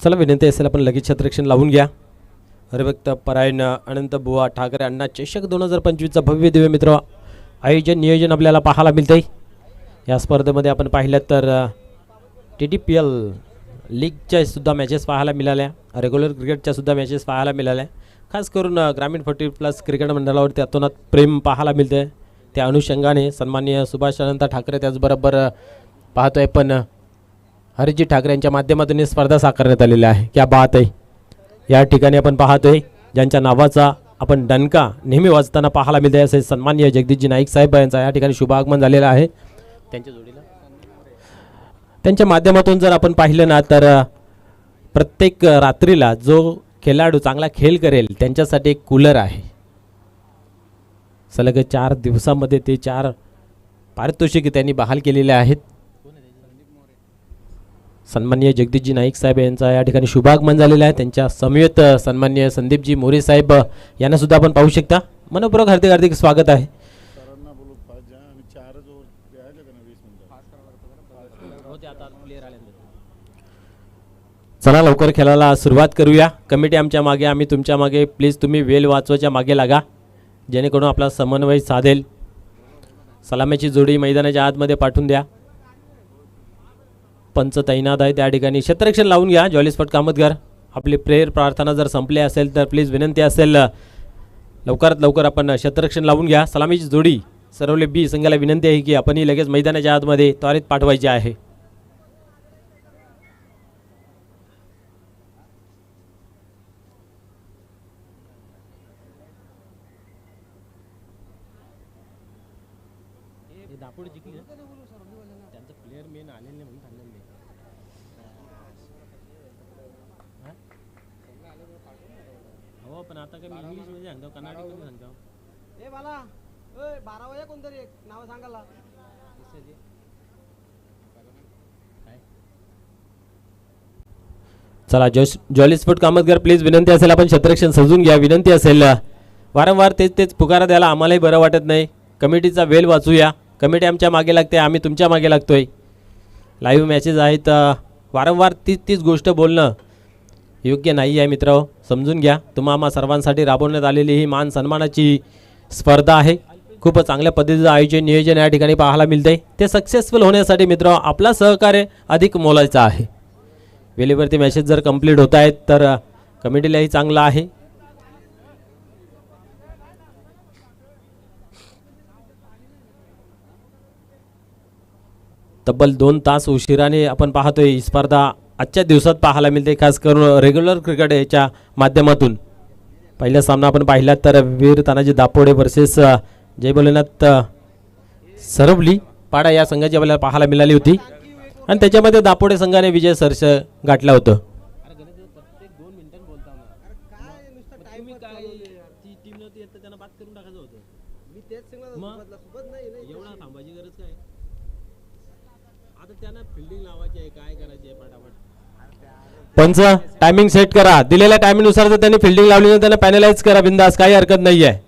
चला विनंती असेल आपण लगेच छत्रक्षण लावून घ्या. हरिभक्त परायण अनंत बुवा ठाकरे अण्णा चषक 2025चा भव्य दिव्य मित्र आयोजन नियोजन आपल्याला पाहायला मिळते. या स्पर्धेमध्ये आपण पाहिलं तर TTPL लीगच्या सुद्धा मॅचेस पाहायला मिळाल्या, रेग्युलर क्रिकेटच्या सुद्धा मॅचेस पाहायला मिळाल्या. खास करून ग्रामीण 40+ क्रिकेट मंडळावरती अतोनात प्रेम पाहायला मिळते. त्या अनुषंगाने सन्माननीय सुभाष अनंत ठाकरे त्याचबरोबर पाहतोय पण हरिजी ठाकरे यांच्या माध्यमातून ही स्पर्धा साकारण्यात आलेली आहे. क्या बात आहे. या ठिकाणी आपण पाहतोय ज्यांच्या नावाचा आपण डणका नेहमी वाजताना पाहायला मिळते असे सन्माननीय जगदीशजी नाईक साहेब यांचा या ठिकाणी शुभागमन झालेलं आहे. त्यांच्या जोडीला त्यांच्या माध्यमातून जर आपण पाहिलं ना तर प्रत्येक रात्रीला जो खेळाडू चांगला खेळ करेल त्यांच्यासाठी एक कूलर आहे. सलग 4 दिवसामध्ये ते 4 पारितोषिके त्यांनी बहाल केलेले आहेत. सन्माननीय जगदीशजी नाईक साहेब यांचा या ठिकाणी शुभागमन झालेला आहे. त्यांच्या समवेत सन्माननीय संदीपजी मोरे साहेब यांना सुद्धा आपण पाहू शकता. मनपूर्वक हार्दिक हार्दिक स्वागत आहे. चला लवकर खेळायला सुरुवात करूया. कमिटी आमच्या मागे, आम्ही तुमच्या मागे. प्लीज तुम्ही वेल वाचवाच्या मागे लागा जेणेकरून आपला समन्वय साधेल. सलामीची जोडी मैदानाच्या आतमध्ये पाठवून द्या. पंच तैनात आहे त्या ठिकाणी. क्षेत्ररक्षण लावून घ्या. जॉली स्पॉट कामतगार. आपली प्रेयर प्रार्थना जर संपली असेल तर प्लीज विनंती असेल लवकरात लवकर आपण क्षेत्ररक्षण लावून घ्या. सलामीची जोडी सरवले बी संघाला विनंती आहे की आपण ही लगेच मैदानाच्या आतमध्ये त्वरित पाठवायची आहे. पण आता काय मी इंग्लिश मध्ये सांगतो, कन्नडी मध्ये सांगतो. ए बाला, ओय 12 वाजे कोणतरी एक नाव सांगायला. चला जॉली स्पोर्ट कामतगार प्लीज विनंती असेल आपण क्षेत्ररक्षण सजून घ्या. विनंती असेल वारंवार तेच पुकारा द्यायला आम्हालाही बरं वाटत नाही. कमिटीचा वेल वाचूया. कमिटी आमच्या मागे लागते, आम्ही तुमच्या मागे लागतोय. लाईव्ह मॅचेस आहेत. वारंवार तीच गोष्ट बोलणं योग्य नाही आहे मित्र. समजून घ्या. तुम्हा सर्वांसाठी राबवण्यात आलेली ही मान सन्मानाची स्पर्धा आहे. खूप चांगल्या पद्धतीचं आयोजन नियोजन या ठिकाणी पाहायला मिळते. ते सक्सेसफुल होण्यासाठी मित्र आपला सहकार्य अधिक मोलाचं आहे. वेळेवरती मॅचेस जर कंप्लीट होत आहेत तर कमिटीलाही चांगलं आहे. तब्बल 2 तास उशिराने आपण पाहतोय ही स्पर्धा आजच्या दिवसात पाहायला मिळते. खास करून रेग्युलर क्रिकेट याच्या माध्यमातून. पहिला सामना आपण पाहिला तर वीर तानाजी दापोडे वर्सेस जय भोलेनाथ सरवली पाडा या संघाची आपल्याला पाहायला मिळाली होती आणि त्याच्यामध्ये दापोडे संघाने विजय सर्ष गाठला होतं. पंच टायमिंग सेट करा. दिलेल्या टायमिंग नुसार जर त्यांनी फिल्डिंग लावली तर त्यांना पॅनलाइज करा बिंदास. काही हरकत नाही आहे.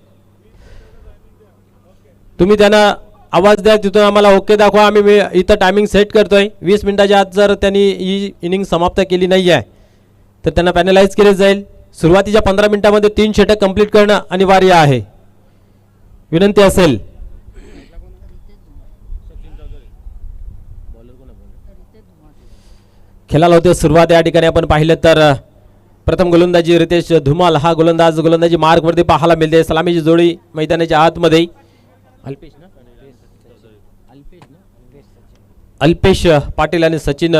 तुम्ही त्यांना आवाज द्या, तिथून आम्हाला ओके दाखवा. आम्ही इथं टायमिंग सेट करतोय. 20 मिनिटाच्या आत जर त्यांनी ही इनिंग समाप्त केली नाही आहे तर त्यांना पॅनलाइज केले जाईल. सुरुवातीच्या 15 मिनिटांमध्ये 3 षटक कंप्लीट करणं अनिवार्य आहे. विनंती असेल. खेळाला होते सुरुवात. या ठिकाणी आपण पाहिलं तर प्रथम गोलंदाजी रितेश धुमाल हा गोलंदाजी मार्कवरती पाहायला मिळते. सलामीची जोडी मैदानाच्या आतमध्ये अल्पेश पाटील आणि सचिन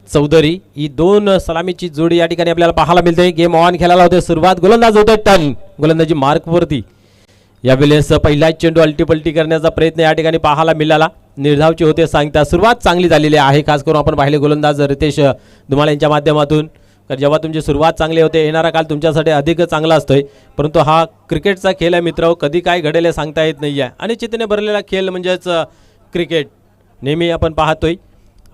चौधरी ही 2 सलामीची जोडी या ठिकाणी आपल्याला पाहायला मिळते. गेम ऑन खेळाला होते सुरुवात. गोलंदाज होते टर्न गोलंदाजी मार्कवरती. यावेळेस पहिला चेंडू अल्टीपल्टी करण्याचा प्रयत्न या ठिकाणी पाहायला मिळाला. निर्धावचे होते सांगता. सुरुवात चांगली झालेली आहे. खास करून आपण पाहिले गोलंदाज रितेश धुमाल यांच्या माध्यमातून कारण जेव्हा तुमची सुरुवात चांगली होते येणारा काल तुमच्यासाठी अधिक चांगला असतोय, परंतु हा क्रिकेटचा खेळ आहे मित्र, कधी काय घडेल सांगता येत नाही आहे. अनिश्चिततेने भरलेला खेळ म्हणजेच क्रिकेट नेहमी आपण पाहतोय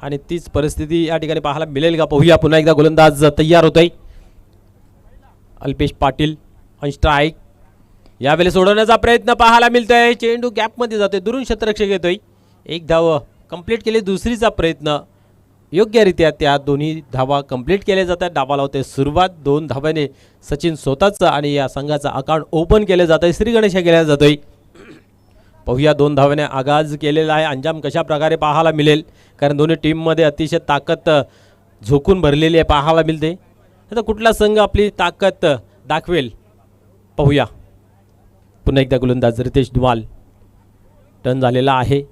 आणि तीच परिस्थिती या ठिकाणी पाहायला मिळेल का पाहूया. पुन्हा एकदा गोलंदाज तयार होतोय अल्पेश पाटील ऑन स्ट्राईक. यावेळी सोडवण्याचा प्रयत्न पाहायला मिळतोय, चेंडू गॅपमध्ये जातोय, दुरून क्षेत्ररक्षक येतोय, एक धाव कंप्लीट केली. दुसरीचा प्रयत्न योग्यरित्या त्या दोन्ही धावा कंप्लीट केल्या जातात. डावाला होते सुरुवात 2 धाव्याने सचिन स्वतःचं आणि या संघाचा अकाउंट ओपन केले जात आहे. श्री गणेश केल्या जातोय. पाहूया 2 धाव्याने आगाज केलेला आहे, अंजाम कशा प्रकारे पाहायला मिळेल, कारण दोन्ही टीममध्ये अतिशय ताकद झोकून भरलेली आहे पाहायला मिळते. आता कुठला संघ आपली ताकद दाखवेल पाहूया. पुन्हा एकदा गोलंदाज रितेश धुमाल टर्न झालेला आहे.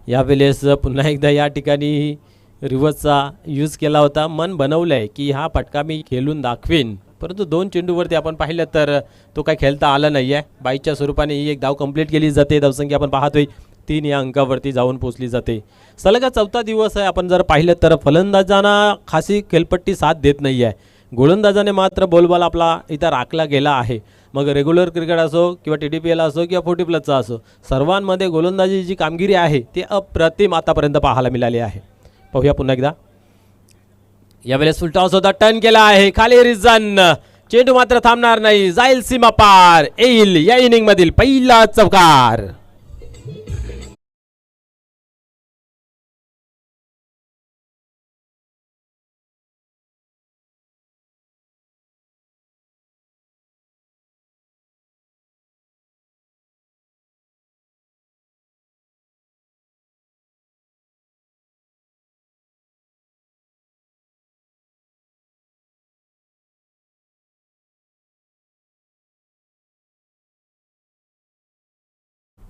यावेळेस पुन्हा एकदा या ठिकाणी रिव्हर्सचा यूज केला होता. मन बनवलं आहे की हा फटका मी खेळून दाखवेन, परंतु 2 चेंडूवरती आपण पाहिलं तर तो काय खेळता आला नाही आहे. बाईच्या स्वरूपाने ही एक धाव कंप्लीट केली जाते. धावसंख्या आपण पाहतोय 3 या अंकावरती जाऊन पोहोचली जाते. सलग 4था दिवस आहे. आपण जर पाहिलं तर फलंदाजांना खासी खेळपट्टी साथ देत नाही आहे. गोलंदाजाने मात्र बॉल आपला इथं राखला गेला आहे. मग रेग्युलर क्रिकेट असो किंवा TDPL असो किंवा 40+ असो, सर्वांमध्ये गोलंदाजी जी कामगिरी आहे ती अप्रतिम आतापर्यंत पाहायला मिळाली आहे. पाहूया पुन्हा एकदा. यावेळेस फुल टॉस होता, टर्न केला आहे, खाली रिझन, चेंडू मात्र थांबणार नाही, जाईल सीमा पार, येईल या इनिंग मधील पहिला चौकार.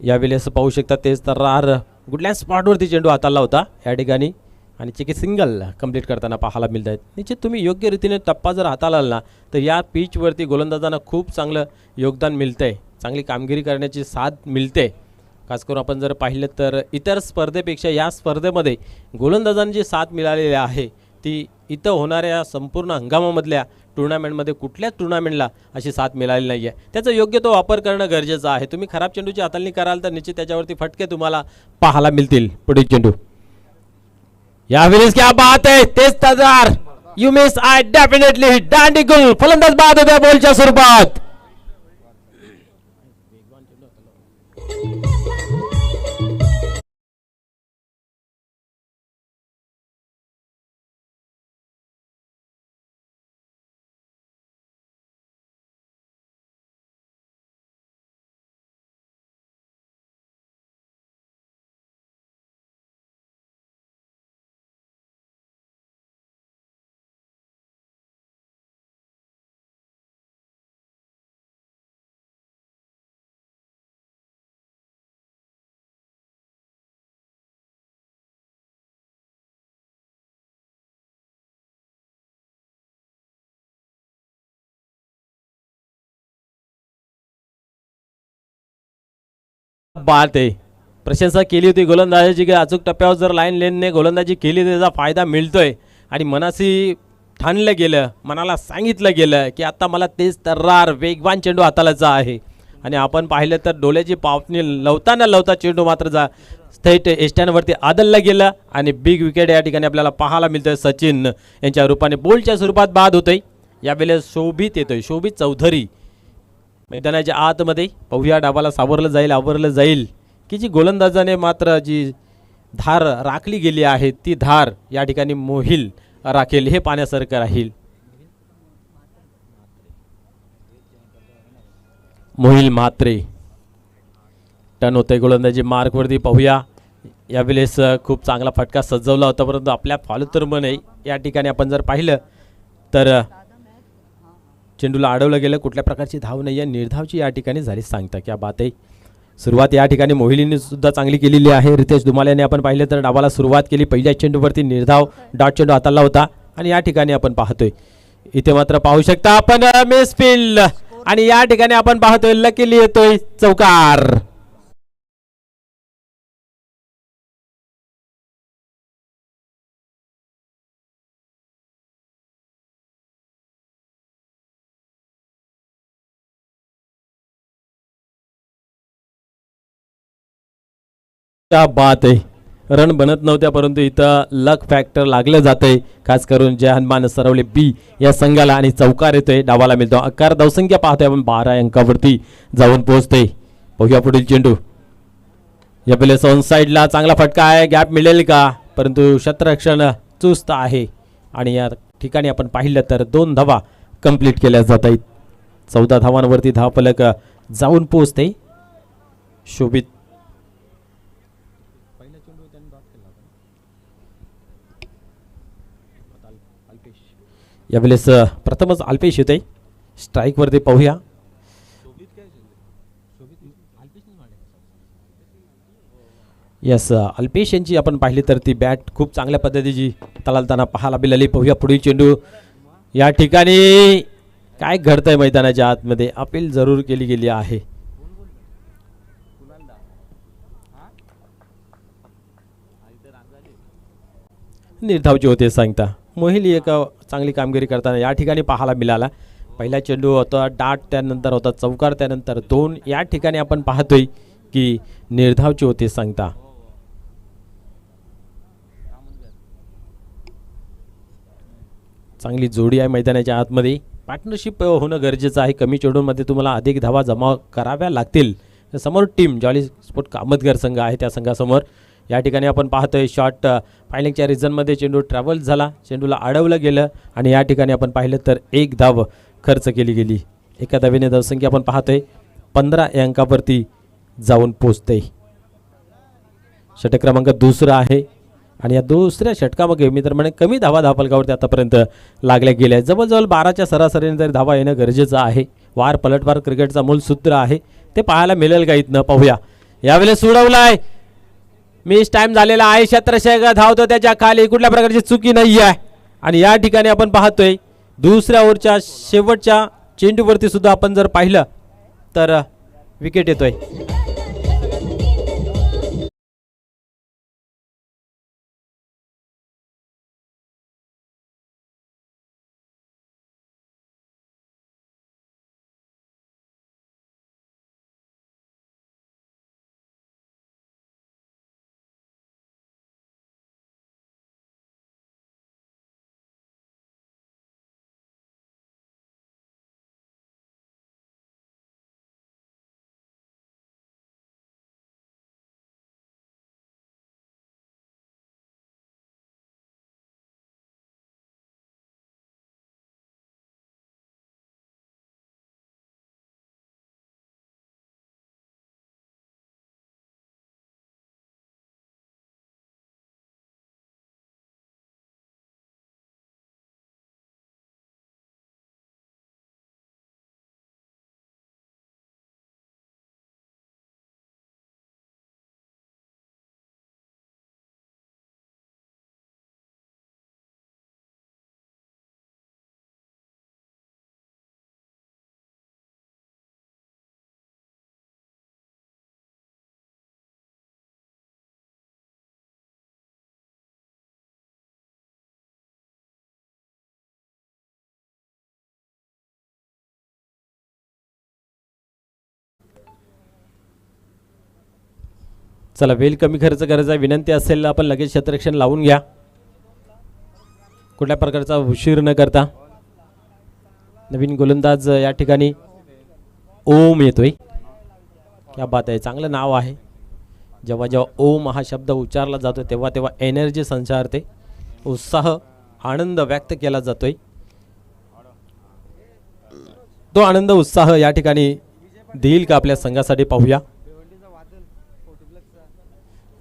यावेळेस पाहू शकता तेच तर्रार कुठल्या स्पॉटवरती चेंडू हाताळला होता या ठिकाणी आणि चिकी सिंगल कंप्लीट करताना पाहायला मिळत आहेत. निश्चित तुम्ही योग्य रीतीने टप्पा जर हाताळला ना तर या पिचवरती गोलंदाजांना खूप चांगलं योगदान मिळतंय, चांगली कामगिरी करण्याची साथ मिळते. खास करून आपण जर पाहिलं तर इतर स्पर्धेपेक्षा या स्पर्धेमध्ये गोलंदाजांची जी साथ मिळालेली आहे ती इथं होणाऱ्या संपूर्ण हंगामामधल्या टुर्नामेंटमध्ये कुठल्याच टुर्नामेंटला अशी साथ मिळाली नाही आहे. त्याचा योग्य तो वापर करणं गरजेचं आहे. तुम्ही खराब चेंडूची हाताळणी कराल तर निश्चित त्याच्यावरती फटके तुम्हाला पाहायला मिळतील. पुढील चेंडू यावेळेस क्या बात आहे, तेच तजार you miss I definitely hit, दांडी गुल, फलंदाज बाद होत्या बॉलच्या स्वरूपात. बात आहे, प्रशंसा केली होती गोलंदाजाची की अचूक टप्प्यावर जर लाईन लेनने गोलंदाजी केली त्याचा फायदा मिळतोय आणि मनाशी ठाणलं गेलं, मनाला सांगितलं गेलं की आता मला तेच तर्रार वेगवान चेंडू हाताळायचा आहे. आणि आपण पाहिलं तर डोळ्याची पावनी लवता चेंडू मात्र थेट एस्टँडवरती आदळला गेलं आणि बिग विकेट या ठिकाणी आपल्याला पाहायला मिळतोय. सचिन यांच्या रूपाने बोलच्या स्वरूपात बाद होतोय. यावेळेस शोभित येतोय, शोभित चौधरी मैदानाच्या आतमध्ये. पाहूया डावाला सावरलं जाईल, आवरलं जाईल की जी गोलंदाजाने मात्र जी धार राखली गेली आहे ती धार या ठिकाणी मोहिल राखेल, हे पाण्यासारखं राहील. मोहिल म्हात्रे टर्न होते गोलंदाजी मार्कवरती. पाहूया यावेळेस खूप चांगला फटका सजवला होता, परंतु आपल्या फॉलोतर्फने या ठिकाणी आपण जर पाहिलं तर चेंडूला अडवलं गेलं. कुठल्या प्रकारची धाव नाही आहे, निर्धावची या ठिकाणी झाली. सांगता क्या बात आहे. सुरुवात या ठिकाणी मोहिलीने सुद्धा चांगली केलेली आहे. रितेश धुमाल याने आपण पाहिलं तर डावाला सुरुवात केली, पहिल्या चेंडूवरती निर्धाव डॉट चेंडू हाताळला होता आणि या ठिकाणी आपण पाहतोय इथे मात्र पाहू शकता आपण मिस फील्ड आणि या ठिकाणी आपण पाहतोय लकीली येतोय चौकार. क्या बात आहे. रन बनत नव्हत्या परंतु इथं लक फॅक्टर लागलं जातंय खास करून जय हनुमान सरवले बी या संघाला आणि चौकार येतोय डावाला मिळतो. आकार धावसंख्या पाहतोय आपण 12 अंकावरती जाऊन पोहोचते. बघूया पुढील चेंडू या पहिले ऑन साईडला चांगला फटका आहे. गॅप मिळेल का परंतु क्षेत्ररक्षण चुस्त आहे आणि या ठिकाणी आपण पाहिलं तर 2 धावा कंप्लीट केल्या जात आहेत. 14 धावांवरती धावफलक जाऊन पोहोचते. शोभित यावेळेस प्रथमच अल्पेश येते स्ट्राईक वरती पाहूया. यस अल्पेश यांची आपण पाहिली तर ती बॅट खूप चांगल्या पद्धतीची तलालताना पाहायला मिळाली. पाहूया पुढील चेंडू या ठिकाणी काय घडतंय मैदानाच्या आतमध्ये. अपील जरूर केली गेली आहे. निर्धावचे होते सांगता मोहिली एक चांगली कामगिरी करताना या ठिकाणी पाहायला मिळाला. पहिला चेंडू होता डाट त्यानंतर होता चौकार त्यानंतर 2 या ठिकाणी आपण पाहतोय की निर्धावचे होते सांगता. चांगली जोडी आहे मैदानाच्या आतमध्ये. पार्टनरशिप होणं गरजेचं आहे. कमी चेंडूंमध्ये तुम्हाला अधिक धावा जमा कराव्या लागतील. समोर टीम जॉली स्पोर्ट कामतगर संघ आहे त्या संघासमोर या ठिकाणी आपण पाहतोय शॉट फायलिंगच्या रिझनमध्ये चेंडू ट्रॅव्हल झाला. चेंडूला अडवलं गेलं आणि या ठिकाणी आपण पाहिलं तर 1 धाव खर्च केली गेली. एका धावेने धावसंख्या आपण पाहतोय 15 या अंकावरती जाऊन पोचते. षटक क्रमांक दुसरा आहे आणि या दुसऱ्या षटकामध्ये मी तर म्हणे कमी धावा धावफलकावरती आतापर्यंत लागल्या गेल्या. जवळजवळ 12च्या सरासरीने जरी धावा येणं गरजेचं आहे. वार पलटवार क्रिकेटचा मूल सूत्र आहे ते पाहायला मिळेल का इथनं पाहूया. यावेळेस सोडवलाय मिस टाइम झालेला आहे. क्षेत्ररक्षक धावतो त्याच्या खाली. कुठल्या प्रकारची चुकी नाही आहे आणि या ठिकाणी आपण पाहतोय दुसऱ्या ओव्हरच्या शेवटच्या चेंडूवरती सुद्धा आपण जर पाहिलं तर विकेट येतोय. चला वेल कमी खर्च करायचा विनंती असेल आपण लगेच क्षेत्ररक्षण लावून घ्या. कुठल्या प्रकारचा उशीर न करता. नवीन गोलंदाज या ठिकाणी ओम येतोय. क्या बात आहे. चांगलं नाव आहे. जेव्हा जेव्हा ओम हा शब्द उच्चारला जातो तेव्हा तेव्हा एनर्जी संचारते. उत्साह आनंद व्यक्त केला जातोय. तो आनंद उत्साह या ठिकाणी देईल का आपल्या संघासाठी पाहूया.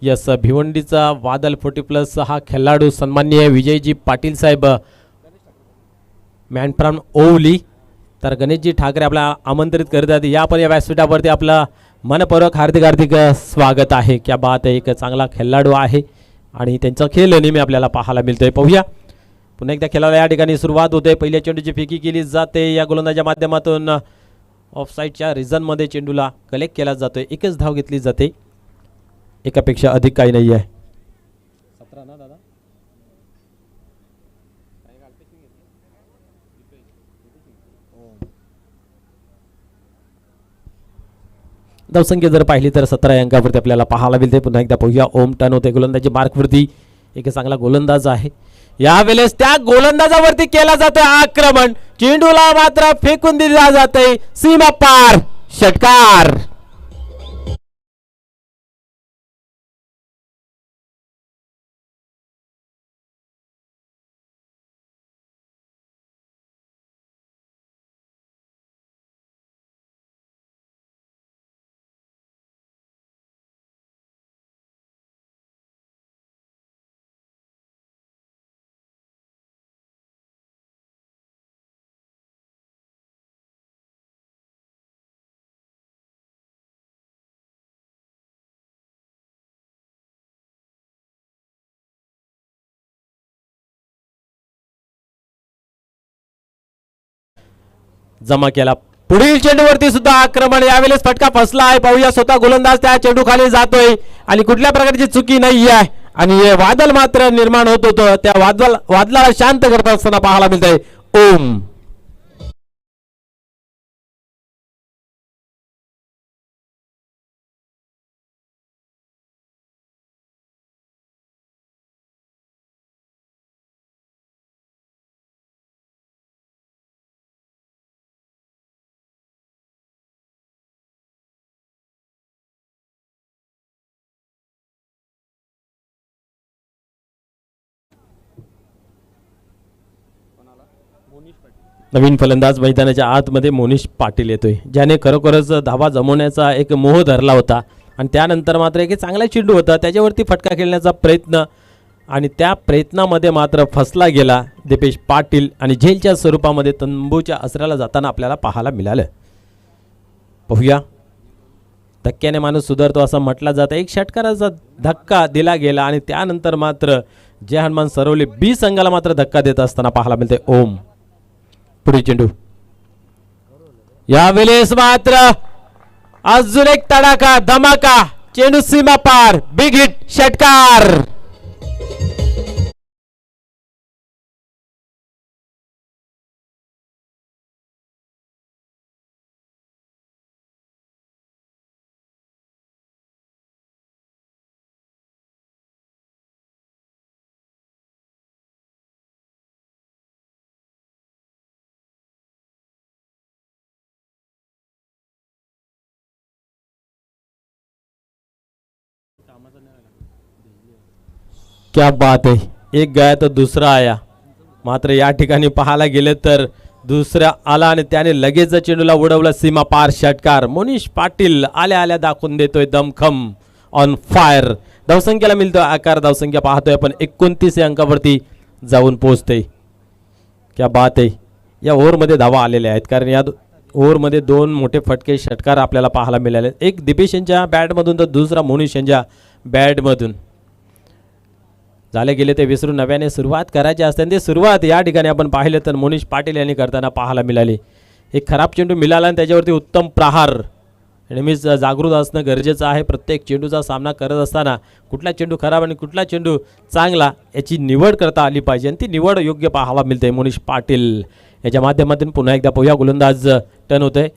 यस भिवंडीचा वादल 40+ हा खेळाडू सन्माननीय विजयजी पाटील साहेब मॅन फ्रॉम ओवली. तर गणेशजी ठाकरे आपला आमंत्रित करतात. या पण या व्यासपीठावरती आपला मनपूर्वक हार्दिक हार्दिक स्वागत आहे. क्या बात आहे. एक चांगला खेळाडू आहे आणि त्यांचा खेळ नेहमी आपल्याला पाहायला मिळतोय. पाहूया पुन्हा एकदा खेळाला या ठिकाणी सुरुवात होते. पहिल्या चेंडूची फेकी केली जाते. या गोलंदाजाच्या माध्यमातून ऑफसाईडच्या रिझनमध्ये चेंडूला कलेक्ट केला जातोय. एकच धाव घेतली जाते. एकापेक्षा अधिक काही नाही आहे. 17 ना दादा. धावसंख्या जर पाहिली तर 17 अंकावरती आपल्याला पाहायला मिळते. पुन्हा एकदा पाहूया ओम टर्न होते गोलंदाजी मार्कवरती. एक चांगला गोलंदाज आहे. यावेळेस त्या गोलंदाजावरती केला जातोय आक्रमण. चेंडूला मात्र फेकून दिला जातोय सीमा पार. षटकार. जमा केला. पुढील चेंडूवरती सुद्धा आक्रमण. यावेळेस फटका फसला आहे. पाहूया स्वतः गोलंदाज त्या चेंडू खाली जातोय आणि कुठल्या प्रकारची चुकी नाही आहे आणि हे वादळ मात्र निर्माण होत होतं. त्या वादळाला शांत करत असताना पाहायला मिळतंय ओम. नवीन फलंदाज मैदानाच्या आतमध्ये मोनिश पाटील येतोय, ज्याने खरोखरच धावा जमवण्याचा एक मोह धरला होता आणि त्यानंतर मात्र एक चांगला चेंडू होता त्याच्यावरती फटका खेळण्याचा प्रयत्न आणि त्या प्रयत्नामध्ये मात्र फसला गेला दीपेश पाटील आणि झेलच्या स्वरूपामध्ये तंबूच्या आसऱ्याला जाताना आपल्याला पाहायला मिळालं. पाहूया. धक्क्याने माणूस सुधारतो असं म्हटलं जातं. एक षटकाराचा धक्का दिला गेला आणि त्यानंतर मात्र जय हनुमान सरवली बी संघाला मात्र धक्का देत असताना पाहायला मिळते ओम. पुढे चेंडू. यावेळेस मात्र अजून एक तडाखा धमाका. चेंडू सीमा पार. Big hit. षटकार. क्या बात है. एक गया तो दुसरा आया. मात्र या ठिकाणी पाहायला गेले तर दुसरा आला आणि त्याने लगेच चेंडूला उडवलं सीमा पार. षटकार. मोनिश पाटील आल्या आल्या दाखवून देतोय दमखम. On fire. धावसंख्येला मिळतोय आकार. धावसंख्या पाहतोय आपण 29 अंकावरती जाऊन पोहोचते. क्या बात आहे. या ओव्हरमध्ये धावा आलेल्या आहेत कारण या ओव्हरमध्ये दोन मोठे फटके षटकार आपल्याला पाहायला मिळाले. एक दीपेश यांच्या बॅटमधून तर दुसरा मोनिश यांच्या बॅटमधून. झाले गेले ते विसरून नव्याने सुरुवात करायची असते आणि ते सुरुवात या ठिकाणी आपण पाहिलं तर मोनिश पाटील यांनी करताना पाहायला मिळाली. एक खराब चेंडू मिळाला आणि त्याच्यावरती उत्तम प्रहार. नेहमीच जागृत असणं गरजेचं आहे. प्रत्येक चेंडूचा सामना करत असताना कुठला चेंडू खराब आणि कुठला चेंडू चांगला याची निवड करता आली पाहिजे आणि ती निवड योग्य पाहायला मिळते. मोनिश पाटील याच्या माध्यमातून पुन्हा एकदा पोया गोलंदाज टर्न होते.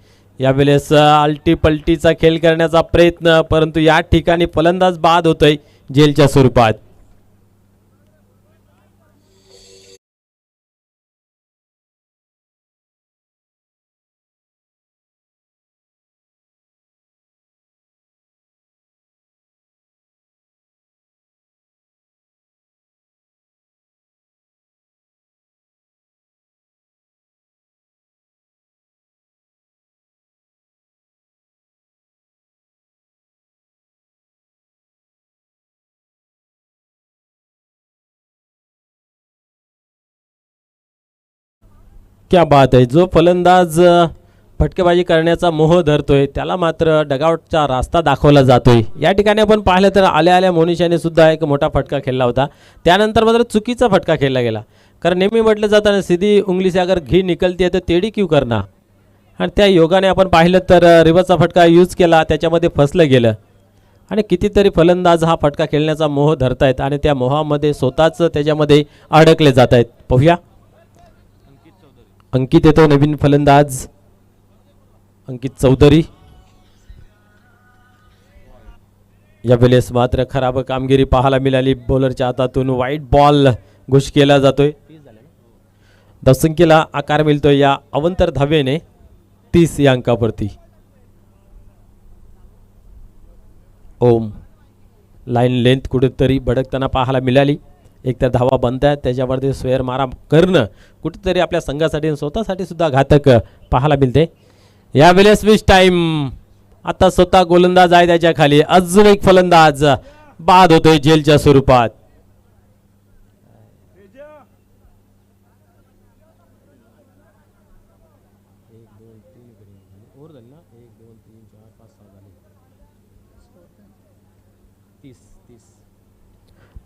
यावेळेस आलटी पलटीचा खेळ करण्याचा प्रयत्न परंतु या ठिकाणी फलंदाज बाद होतोय जेलच्या स्वरूपात. क्या बात आहे. जो फलंदाज फटकेबाजी करण्याचा मोह धरतोय त्याला मात्र डगआउटचा रास्ता दाखवला जातोय. या ठिकाणी आपण पाहिलं तर आल्या आल्या मोनिशाने सुद्धा एक मोठा फटका खेळला होता. त्यानंतर मात्र चुकीचा फटका खेळला गेला कारण नेहमी म्हटलं जातं ना सीधी उंगली से अगर घी निकलती है तो टेढ़ी क्यों करना. आणि त्या योगाने आपण पाहिलं तर रिव्हर्सचा फटका यूज केला त्याच्यामध्ये फसलं गेलं आणि कितीतरी फलंदाज हा फटका खेळण्याचा मोह धरतायत आणि त्या मोहामध्ये स्वतःच त्याच्यामध्ये अडकले जात आहेत. पाहूया. अंकित येतो नवीन फलंदाज. अंकित चौधरी. यावेळेस मात्र खराब कामगिरी पाहायला मिळाली. बॉलरच्या हातातून वाईट बॉल घुश केला जातोय. धावसंख्येला आकार मिळतोय या अवंतर धावेने 30 या अंकावरती. ओम लाईन लेंथ कुठेतरी भडकताना पाहायला मिळाली. एकतर धावा बनत आहेत, त्याच्यावरती स्वेअर मारा करणं कुठेतरी आपल्या संघासाठी स्वतःसाठी सुद्धा घातक पाहायला मिळते. यावेळेस स्विच टाइम. आता स्वतः गोलंदाज आहे त्याच्या खाली. अजून एक फलंदाज बाद होतोय जेलच्या स्वरूपात.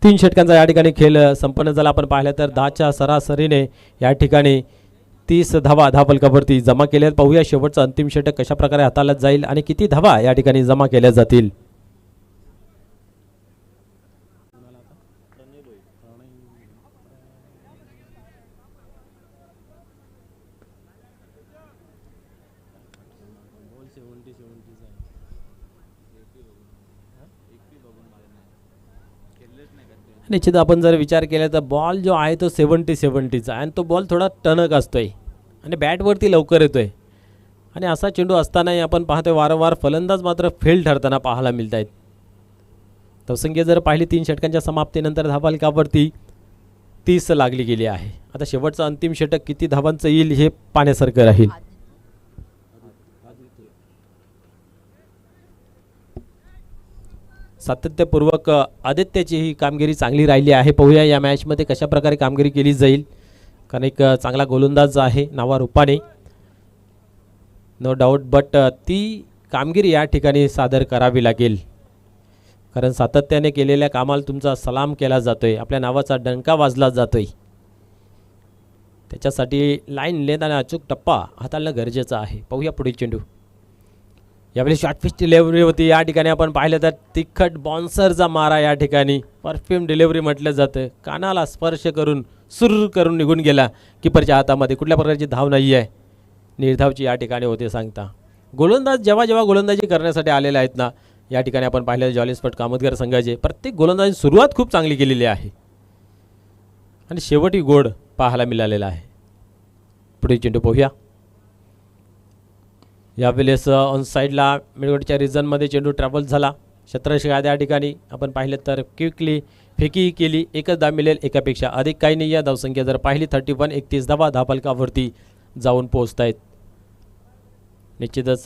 तीन षटकांचा या ठिकाणी खेळ संपन्न झाला. आपण पाहिलं तर 10च्या सरासरीने या ठिकाणी 30 धावा धावफलकावरती जमा केल्या. पाहूया शेवटचं अंतिम षटक कशा प्रकारे हाताळत जाईल आणि किती धावा या ठिकाणी जमा केल्या जातील. निश्चित आपण जर विचार केला तर बॉल जो आहे तो 70-70चा आणि तो बॉल थोडा टणक असतोय आणि बॅटवरती लवकर येतोय. आणि असा चेंडू असतानाही आपण पाहतोय वारंवार फलंदाज मात्र फेल ठरताना पाहायला मिळत आहेत. धावसंख्या जर पाहिली 3 षटकांच्या समाप्तीनंतर धावफलकावरती 30 लागली गेली आहे. आता शेवटचं अंतिम षटक किती धावांचं येईल हे पाहण्यासारखं राहील. सातत्यपूर्वक आदित्यची ही कामगिरी चांगली राहिली आहे. पाहूया या मॅचमध्ये कशा प्रकारे कामगिरी केली जाईल. कारण एक चांगला गोलंदाज आहे नावारूपाने, नो डाऊट. बट ती कामगिरी या ठिकाणी सादर करावी लागेल. कारण सातत्याने केलेल्या कामाला तुमचा सलाम केला जातोय, आपल्या नावाचा डंका वाजला जातोय. त्याच्यासाठी लाईन लेंथ आणि अचूक टप्पा हाताळणं गरजेचं आहे. पाहूया पुढील चेंडू. यावेळी शॉर्टपिच डिलेव्हरी होती. या ठिकाणी आपण पाहिलं तर तिखट बॉन्सरचा मारा या ठिकाणी परफ्यूम डिलेव्हरी म्हटलं जातं. कानाला स्पर्श करून सुर करून निघून गेला. किपरच्या हातामध्ये कुठल्या प्रकारची धाव नाही आहे, निर्धावची या ठिकाणी होते सांगता. गोलंदाज जेव्हा गोलंदाजी करण्यासाठी आलेले आहेत ना, या ठिकाणी आपण पाहिलं जॉली स्पॉट कामतगार संघाचे प्रत्येक गोलंदाजी सुरुवात खूप चांगली केलेली आहे आणि शेवटी गोड पाहायला मिळालेला आहे. पुढे चेंडू पाहूया. यावेळेस ऑन साईडला मिडवडच्या रिजनमध्ये चेंडू ट्रॅव्हल झाला. क्षेत्ररक्षक या ठिकाणी आपण पाहिलं तर क्विकली फेकी केली. एकच धाव मिळेल, एकापेक्षा अधिक काही नाही. या धावसंख्या जर पाहिली 31, 31 धावा धावफलकावरती जाऊन पोहोचत आहेत. निश्चितच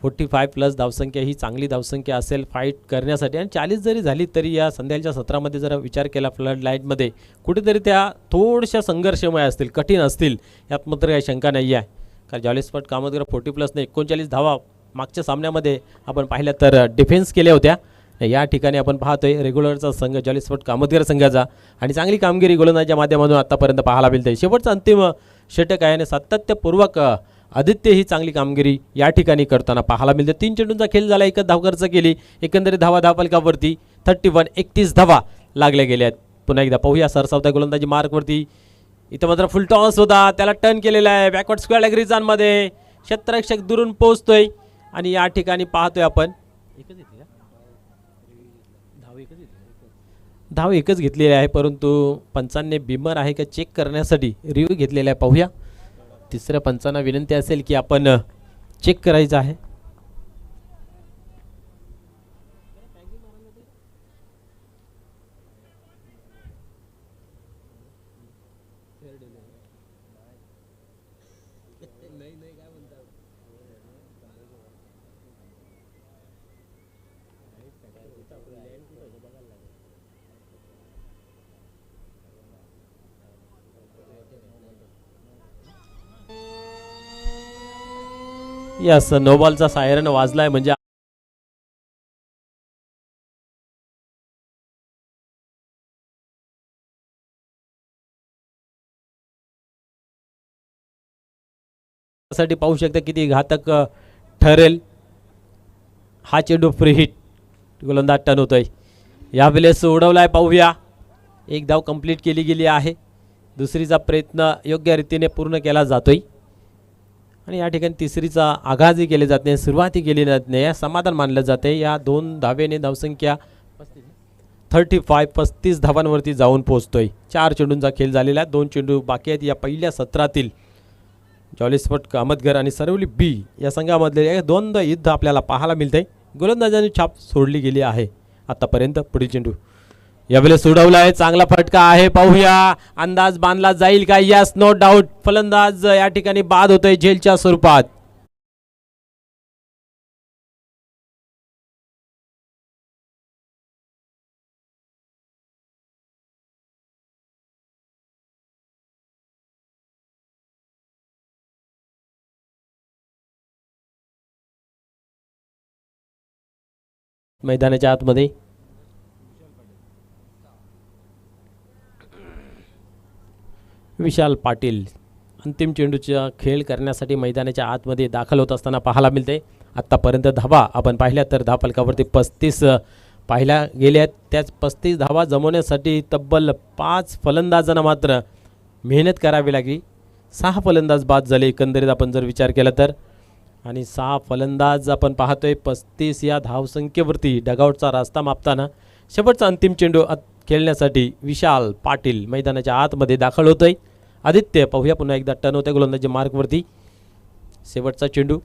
45+ धावसंख्या ही चांगली धावसंख्या असेल फाईट करण्यासाठी. आणि 40 जरी झाली तरी या संध्याच्या सत्रामध्ये जर विचार केला फ्लड लाईटमध्ये कुठेतरी त्या थोड्याशा संघर्षमय असतील, कठीण असतील, यात मात्र काही शंका नाही आहे. कारण जॉली स्पॉट कामतगार 40+ ने 39 धावा मागच्या सामन्यामध्ये आपण पाहिल्या तर डिफेन्स केल्या होत्या. या ठिकाणी आपण पाहतोय रेग्युलरचा संघ जॉली स्पॉट कामतगार संघाचा आणि चांगली कामगिरी गोलंदाजीच्या माध्यमातून आतापर्यंत पाहायला मिळते. शेवटचं अंतिम षटक आहे आणि सातत्यपूर्वक आदित्य ही चांगली कामगिरी या ठिकाणी करताना पाहायला मिळते. 3 चेंडूंचा खेळ झाला, एकच धाव खर्च केली. एकंदरीत धावा धावफलकावरती 31, 31 धावा लागल्या गेल्या आहेत. पुन्हा एकदा पाहूया सरसावत्या गोलंदाजी मार्कवरती. इथं मात्र फुल टॉस होता, त्याला टर्न केलेला आहे बॅकवर्ड स्क्वेअर लेग रिजनमध्ये. क्षेत्ररक्षक दुरून पोहोचतोय आणि या ठिकाणी पाहतोय आपण धाव एकच घेतलेली आहे. परंतु पंचांनी बिमर आहे का चेक करण्यासाठी रिव्ह्यू घेतलेला आहे. पाहूया. तिसऱ्या पंचांना विनंती असेल की आपण चेक करायचं आहे. यस, नो बॉलचा सायरन वाजलाय म्हणजे साठी पाहू शकता किती घातक ठरेल. हा चेंडू फ्री हिट, गोलंदाज टर्न होतोय. यावेळेस उडवलाय. पाहूया. एक धाव कंप्लीट केली गेली आहे. दुसरीचा प्रयत्न योग्य रीतीने पूर्ण केला जातोय आणि या ठिकाणी तिसरीचा आघाजही केले जात नाही, सुरुवातही केली जात नाही, या समाधान मानलं जाते. या 2 धावेने धावसंख्या 35 धावांवरती जाऊन पोहोचतोय. 4 चेंडूंचा खेळ झालेला आहे, 2 चेंडू बाकी आहेत. या पहिल्या सत्रातील जॉली स्पॉट अहमदगर आणि सरवली बी या संघामधले 2 युद्ध आपल्याला पाहायला मिळते. गोलंदाजांनी छाप सोडली गेली आहे आतापर्यंत. पुढील चेंडू यावेळेस सोडवला आहे, चांगला फटका आहे, पाहूया अंदाज बांधला जाईल का? Yes, no doubt. फलंदाज या ठिकाणी बाद होतोय झेलच्या स्वरूपात. मैदानाच्या आतमध्ये विशाल पाटील अंतिम चेंडूचा खेळ करण्यासाठी मैदानाच्या आतमध्ये दाखल होत असताना पाहायला मिळते. आत्तापर्यंत धावा आपण पाहिल्या तर धावफलकावरती 35 पाहिल्या गेल्या आहेत. त्याच 35 धावा जमवण्यासाठी तब्बल 5 फलंदाजांना मात्र मेहनत करावी लागली. 6 फलंदाज बाद झाले एकंदरीत आपण जर विचार केला तर, आणि 6 फलंदाज आपण पाहतोय 35 या धावसंख्येवरती डगआउटचा रास्ता मापताना शेवटचा अंतिम चेंडू खेळण्यासाठी विशाल पाटील मैदानाच्या आतमध्ये दाखल होतोय. आदित्य पाहूया पुन्हा एकदा टर्न होते गोलंदाजी मार्कवरती. शेवटचा चेंडू,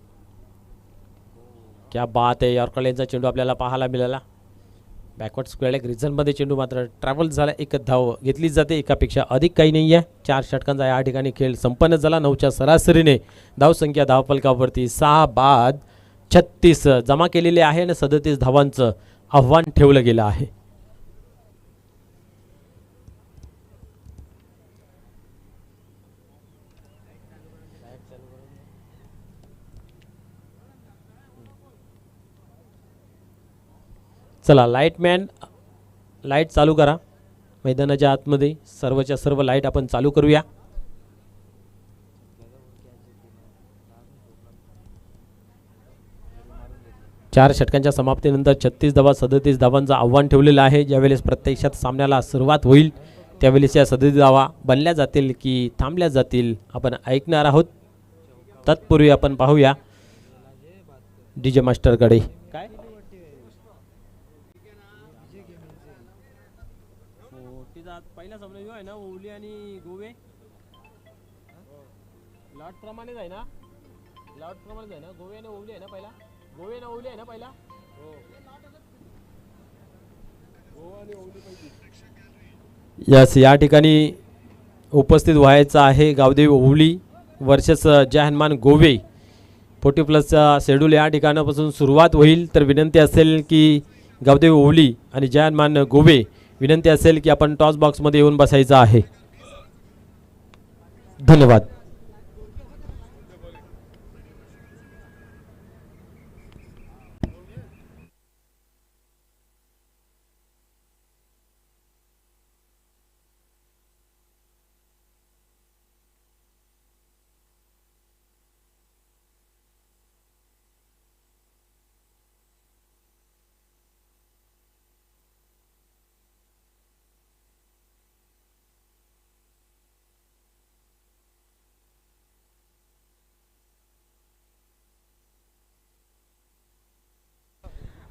क्या बात आहे. यॉर्कर लेनचा चेंडू आपल्याला पाहायला मिळाला. बॅकवर्ड स्क्वेअर लेग रिझनमध्ये चेंडू मात्र ट्रॅव्हल झाला. एक धाव घेतली जाते, एकापेक्षा अधिक काही नाही आहे. 4 षटकांचा या ठिकाणी खेळ संपन्न झाला. 9च्या सरासरीने धावसंख्या धावफलकावरती 6 बाद 36 जमा केलेले आहे आणि 37 धावांचं आव्हान ठेवलं गेलं आहे. चला लाईटमॅन, लाईट चालू करा. मैदानाच्या आतमध्ये सर्वच्या सर्व लाईट आपण चालू करूया. चार षटकांच्या समाप्तीनंतर 36 धावा 37 धावांचं आव्हान ठेवलेलं आहे. ज्यावेळेस प्रत्यक्षात सामन्याला सुरुवात होईल त्यावेळेस या 37 धावा बनल्या जातील की थांबल्या जातील आपण ऐकणार आहोत. तत्पूर्वी आपण पाहूया डीजे मास्टरकडे. काय पहिला सामना जो आहे ना ओवली आणि गोवे लॉट प्रमाणेच आहे ना, लॉट प्रमाणेच आहे ना. गोवे आणि ओवली आहे ना पहिला, गोवे आणि ओवली आहे ना पहिला. यस, या ठिकाणी उपस्थित व्हायचं आहे गावदेवी ओवली वर्सेस जहानमान गोवे. 40+ शेड्यूल या ठिकाणापासून सुरुवात होईल. तर विनंती असेल की गावदेवी ओवली आणि जहानमान गोवे, विनंती असेल की आपण टॉस बॉक्समध्ये येऊन बसायचं आहे. धन्यवाद.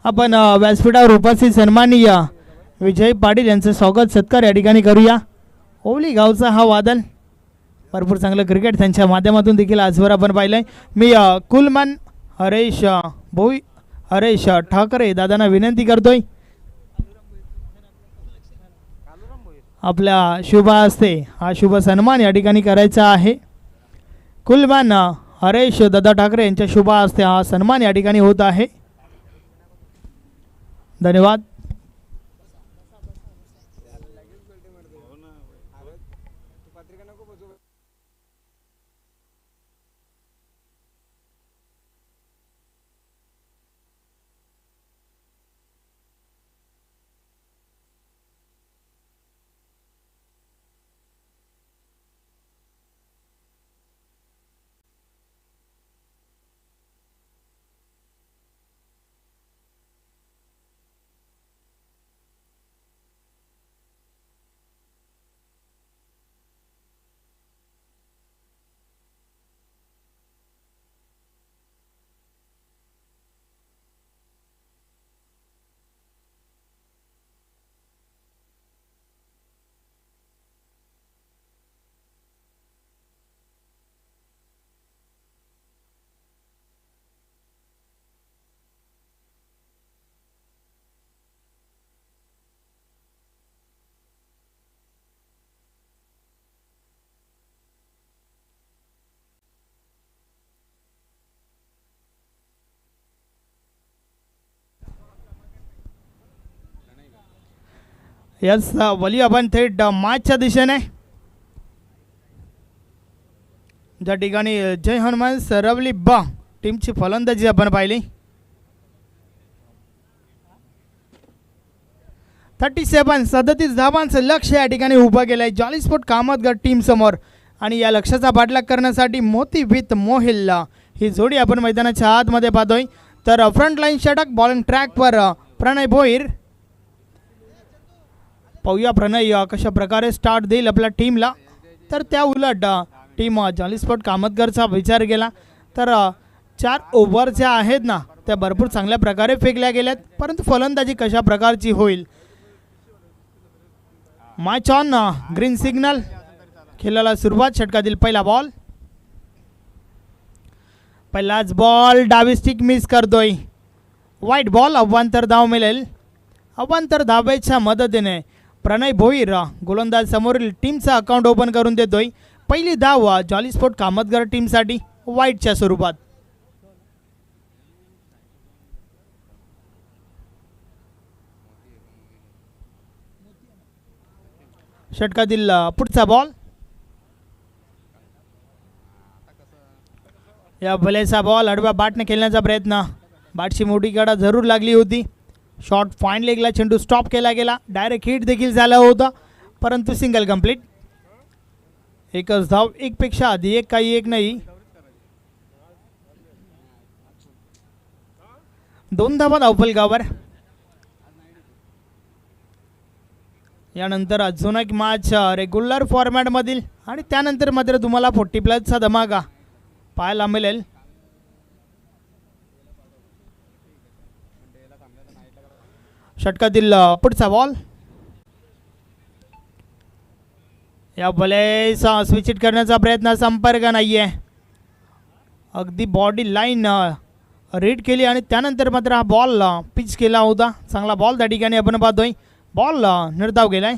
आपण व्यासपीठावर उपस्थित सन्माननीय विजय पाटील यांचं स्वागत सत्कार या ठिकाणी करूया. ओवली गावचा हा वादल भरपूर चांगलं क्रिकेट त्यांच्या माध्यमातून देखील आजवर आपण पाहिलं आहे. मी कुलमन हरेश ठाकरे दादांना विनंती करतोय आपल्या शुभ हस्ते हा शुभ सन्मान या ठिकाणी करायचा आहे. कुलमन हरेश दादा ठाकरे यांच्या शुभ हस्ते हा सन्मान या ठिकाणी होत आहे. धन्यवाद. यस वली आपण थेट मॅचच्या दिशेने ज्या ठिकाणी जय हनुमान सरवली बा टीमची फलंदाजी आपण पाहिली. 37 धावांचं लक्ष या ठिकाणी उभं केलं आहे जॉली स्पोर्ट कामतगड टीम समोर आणि या लक्ष्याचा पाठलाग करण्यासाठी मोती विथ मोहिल्ला ही जोडी आपण मैदानाच्या आतमध्ये पाहतोय. तर फ्रंट लाईन षटक बॉलिंग ट्रॅकवर प्रणय भोईर. पाहूया प्रणय कशा प्रकारे स्टार्ट देईल आपल्या टीमला. तर त्या उलट टीम जॉली स्पोर्ट कामतगडचा विचार केला तर 4 ओव्हर ज्या आहेत ना त्या भरपूर चांगल्या प्रकारे फेकल्या गेल्यात परंतु फलंदाजी कशा प्रकारची होईल. मॅच ऑन ग्रीन सिग्नल खेळाला सुरुवात. षटकातील पहिला बॉल. पहिलाच बॉल डावी स्टिक मिस करतोय. वाईट बॉल. अव्वांतर धाव मिळेल. अव्वांतर धावेच्या मदतीने प्रणय भोईर गोलंदाज समोरील टीमचा अकाउंट ओपन करून देतोय. पहिली धाव जॉली स्पोर्ट कामतगड टीमसाठी वाईटच्या स्वरूपात. षटकातील पुढचा बॉल. या भलेचा बॉल आडव्या बॅटने खेळण्याचा प्रयत्न. बॅटची मोठी गडा जरूर लागली होती. शॉट फाईन लेगला चेंडू स्टॉप केला गेला. डायरेक्ट हिट देखील झाला होता परंतु सिंगल कंप्लीट. एकच धाव. एकपेक्षा आधी एक काही एक नाही. 2 धावा धावफलकावर. यानंतर अजून एक मॅच रेग्युलर फॉर्मॅटमधील आणि त्यानंतर मात्र तुम्हाला 40+ धमाका पाहायला मिळेल. षटकातील पुढचा बॉल. या बॉलेस स्विच हिट करण्याचा प्रयत्न. संपर्क नाही आहे. अगदी बॉडी लाईन रीड केली आणि त्यानंतर मात्र हा बॉल पिच केला होता. चांगला बॉल त्या ठिकाणी आपण पाहतोय. बॉल निर्धाव गेलाय.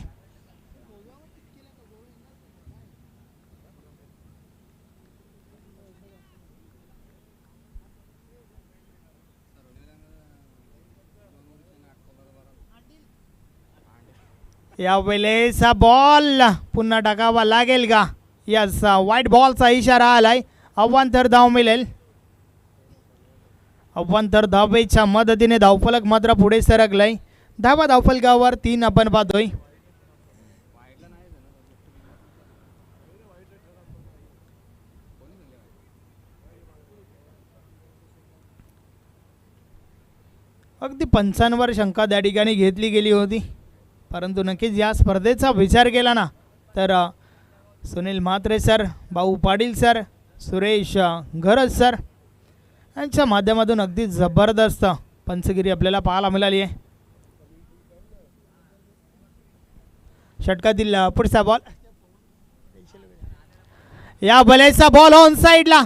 या वेळेस हा बॉल पुन्हा टाकावा लागेल का. यस वाईट बॉलचा इशारा आलाय. अव्वांतर धाव मिळेल. अव्वांतर धावेच्या मदतीने धावफलक मात्र पुढे सरकलाय. धावा धावफलकावर 3 आपण पाहतोय. अगदी 55 शंका त्या ठिकाणी घेतली गेली होती परंतु नक्कीच या स्पर्धेचा विचार केला ना तर सुनील म्हात्रे सर, भाऊ पाटील सर, सुरेश घरज सर यांच्या माध्यमातून अगदी जबरदस्त पंचगिरी आपल्याला पाहायला मिळाली आहे. षटकातील पुढचा बॉल. या बलेचा बॉल ऑन साइडला.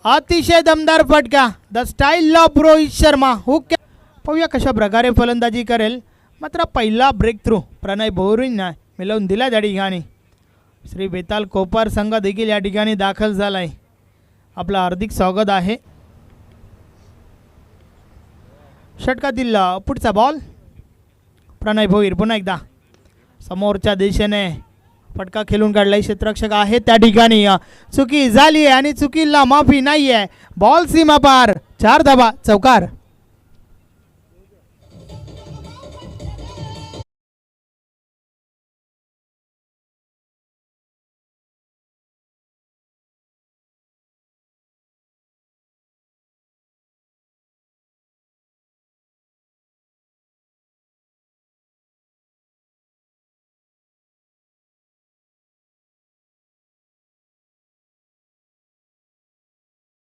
अतिशय दमदार फटका. The style of Rohit Sharma. Hook. पाहूया कशा प्रकारे फलंदाजी करेल. मात्र पहिला ब्रेक थ्रू प्रणय भोईरने मिळवून दिला त्या ठिकाणी. श्री बेताल कोपर संघ देखील या ठिकाणी दाखल झालाय. आपलं हार्दिक स्वागत आहे. षटकातील पुढचा बॉल. प्रणय भोईर पुन्हा एकदा समोरच्या दिशेने फटका खेळून काढलाय. क्षेत्ररक्षक आहे त्या ठिकाणी. चुकी झाली आहे आणि चुकीला माफी नाही आहे. बॉल सीमा पार. 4 धावा. चौकार.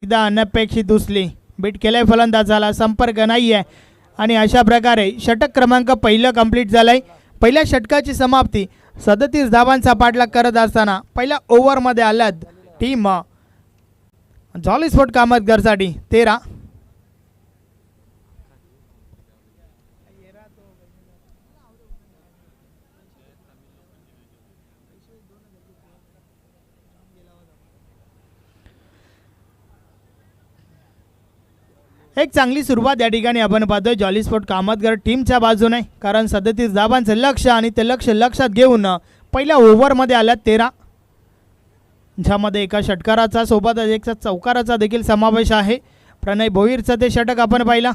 एकदा अनपेक्षित उचली. बीट केलाय फलंदाजाला. संपर्क नाही आहे आणि अशा प्रकारे षटक क्रमांक पहिलं कंप्लीट झालंय. पहिल्या षटकाची समाप्ती 37 धावांचा पाठलाग करत असताना पहिल्या ओव्हरमध्ये आल्यात टीम जॉली स्पोर्ट कामतगडसाठी 13. एक चांगली सुरुवात या ठिकाणी आपण पाहतोय जॉली स्पोर्ट कामतगर टीमच्या बाजूने, कारण 37 धावांचं लक्ष आणि ते लक्ष लक्षात घेऊन पहिल्या ओव्हरमध्ये आल्यात 13, ज्यामध्ये एका षटकाराचा सोबत एक चौकाराचा देखील समावेश आहे. प्रणय भोईरचं ते षटक आपण पाहिला.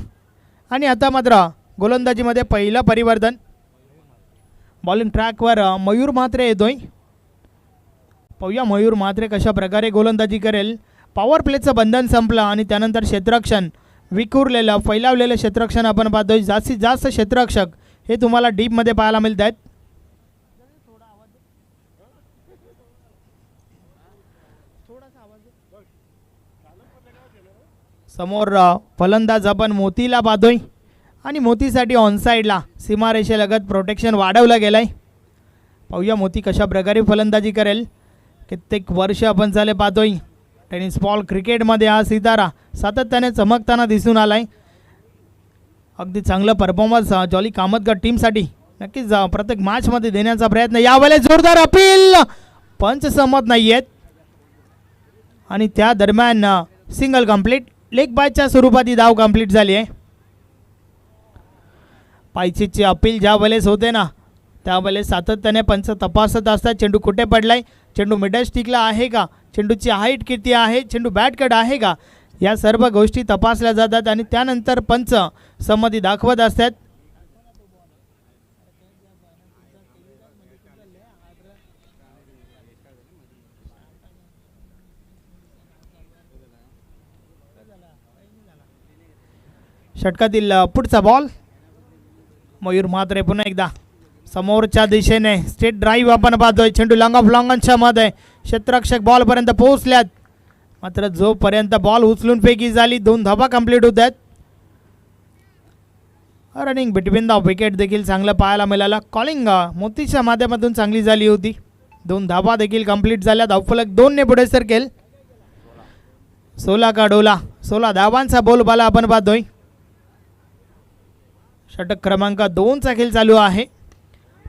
आणि आता मात्र गोलंदाजीमध्ये पहिलं परिवर्तन. बॉलिंग ट्रॅकवर मयूर म्हात्रे येतोय. पाहूया मयूर म्हात्रे कशा प्रकारे गोलंदाजी करेल. पॉवर प्लेचं बंधन संपलं आणि त्यानंतर क्षेत्ररक्षण विखुरलेलं फैलावलेलं क्षेत्ररक्षण आपण पाहतोय. जास्तीत जास्त क्षेत्ररक्षक हे तुम्हाला डीपमध्ये पाहायला मिळत आहेत. समोर फलंदाज आपण मोतीला पाहतोय आणि मोतीसाठी ऑनसाईडला सीमारेषेलगत प्रोटेक्शन वाढवलं गेलं आहे. पाहूया मोती कशा प्रकारे फलंदाजी करेल. कित्येक वर्ष आपण झाले पाहतोय टेनिस बॉल क्रिकेटमध्ये हा सितारा सातत्याने चमकताना दिसून आला आहे. अगदी चांगलं परफॉर्मन्स जॉली कामतगर टीमसाठी नक्कीच प्रत्येक मॅचमध्ये देण्याचा प्रयत्न. यावेळेस जोरदार अपील, पंच सहमत नाही आहेत आणि त्या दरम्यान सिंगल कंप्लीट. लेग बायच्या स्वरूपात ही धाव कंप्लीट झाली आहे. पायचीची अपील ज्या वेळेस होते ना त्यावेळेस सातत्याने पंच तपासत असतात चेंडू कुठे पडलाय, चेंडू मिडल स्टिकला आहे का, चेंडूची हाईट किती आहे, चेंडू बॅट कट आहे का, या सर्व गोष्टी तपासल्या जातात आणि त्यानंतर पंच संमती दाखवत असतात. षटकातील पुढचा बॉल. मयूर म्हात्रे पुन्हा एकदा समोरच्या दिशेने स्ट्रेट ड्राईव्ह आपण पाहतोय. चेंडू लॉंग ऑफ लॉंगनच्या मध्ये क्षेत्ररक्षक बॉलपर्यंत पोहोचल्यात, मात्र जोपर्यंत बॉल उचलून फेकी झाली 2 धावा कंप्लीट होत आहेत. रनिंग बिटवीन द विकेट देखील चांगलं पाहायला मिळालं. कॉलिंग मोतीच्या माध्यमातून चांगली झाली होती. 2 धावा देखील कंप्लीट झाल्या. धावफलक 2 ने पुढे सरकेल. 16 का डोला, 16 धावांचा बोलबाला आपण पाहतोय. षटक क्रमांक 2 चा खेळ चालू आहे.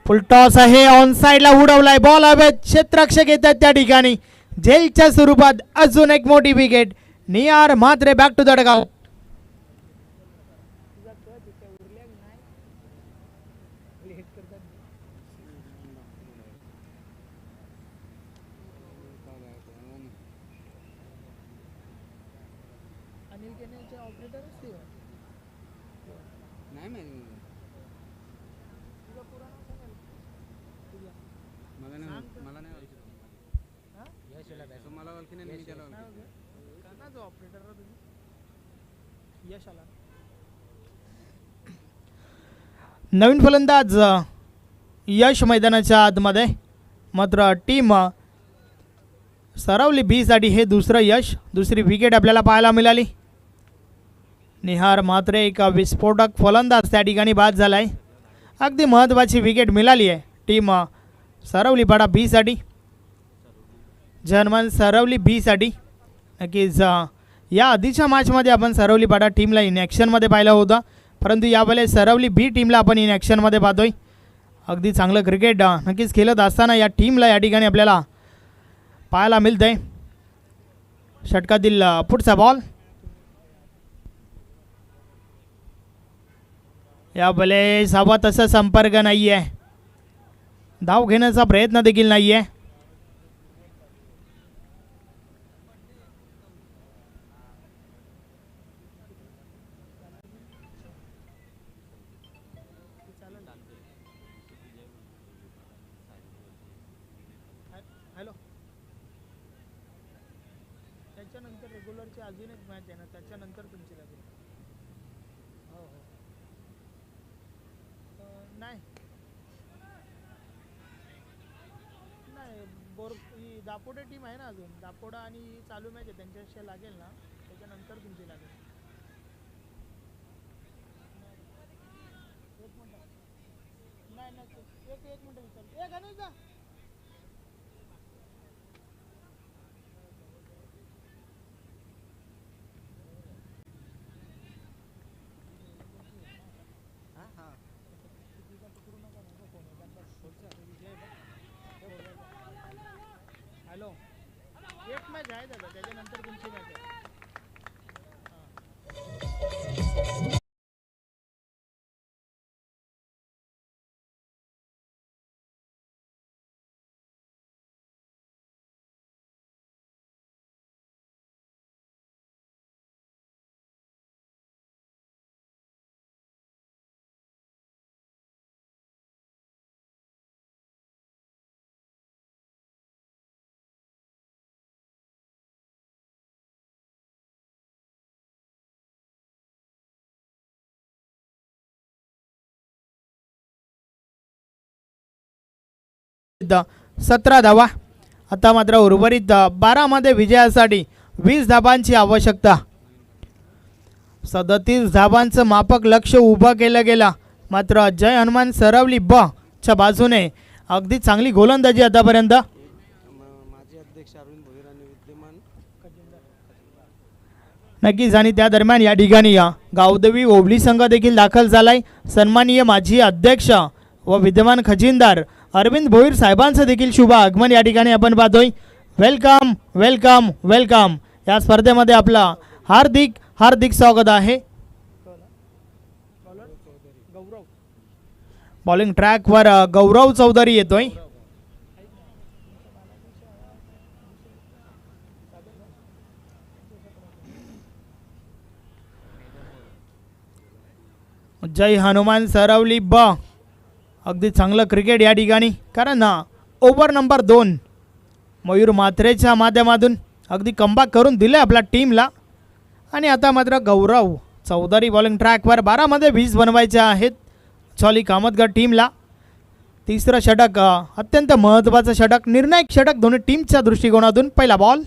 फुल टॉस आहे, ऑन साइडला उडवलाय बॉल. हवेत क्षेत्ररक्षक येतात त्या ठिकाणी. झेलच्या स्वरूपात अजून एक मोठी wicket. Nihar Mhatre back to the dugout. नवीन फलंदाज यश मैदानाच्या आतमध्ये, मात्र टीम सरवली बी साठी हे दुसरं यश, दुसरी विकेट आपल्याला पाहायला मिळाली. निहार म्हात्रे एक विस्फोटक फलंदाज त्या ठिकाणी बाद झाला आहे. अगदी महत्त्वाची विकेट मिळाली आहे टीम सरवली पाडा बी साठी. जर्मन सरवली बी साठी नक्कीच या आधीच्या मॅचमध्ये आपण सरवली पाडा टीमला इन ॲक्शनमध्ये पाहिलं होतं, परंतु यावेळेस सरवली बी टीमला आपण इन ॲक्शनमध्ये पाहतोय. अगदी चांगलं क्रिकेट नक्कीच खेळत असताना या टीमला या ठिकाणी आपल्याला पाहायला मिळतंय. षटकातील पुढचा बॉल. यावेळेस हवा तसा संपर्क नाही आहे, धाव घेण्याचा प्रयत्न देखील नाही आहे. हॅलो, त्याच्यानंतर रेग्युलरची अजून एक मॅच आहे ना, त्याच्यानंतर तुमची लागेल. हो हो, नाही नाही ही दापोडा टीम आहे ना, अजून दापोडा आणि चालू मॅच आहे त्यांच्याशी लागेल ना, त्याच्यानंतर तुमची लागेल. नाही नाही, एक मिनिट विचार. गणेश जा. हॅलो, एक मॅच आहे दादा, त्याच्यानंतर तुमची मॅच आहे. 17 धावा. आता मात्र उर्वरित 12 मध्ये विजयासाठी 20 धावांची आवश्यकता. 37 धावांचं मापक लक्ष उभं केलं गेलं. मात्र जय हनुमान सरवली ब च्या बाजूने अगदी चांगली गोलंदाजी आतापर्यंत. नक्कीच. आणि त्या दरम्यान या ठिकाणी गावदेवी ओबली संघ देखील दाखल झालाय. सन्माननीय माजी अध्यक्ष व विद्यमान खजिनदार अरविंद भोईर साहेबांचं देखील शुभ आगमन या ठिकाणी आपण पाहतोय. Welcome welcome welcome. या स्पर्धेमध्ये आपलं हार्दिक हार्दिक स्वागत आहे. बॉलिंग ट्रॅकवर गौरव चौधरी येतोय. जय हनुमान सरवली ब अगदी चांगलं क्रिकेट या ठिकाणी. कारण ओव्हर नंबर 2 मयूर मात्रेच्या माध्यमातून अगदी कमबॅक करून दिले आपल्या टीमला. आणि आता मात्र गौरव चौधरी बॉलिंग ट्रॅकवर 12 मध्ये 20 बनवायचे आहेत चॉली कामतगड टीमला. तिसरं षटक अत्यंत महत्त्वाचं षटक, निर्णायक षटक दोन्ही टीमच्या दृष्टिकोनातून. पहिला बॉल,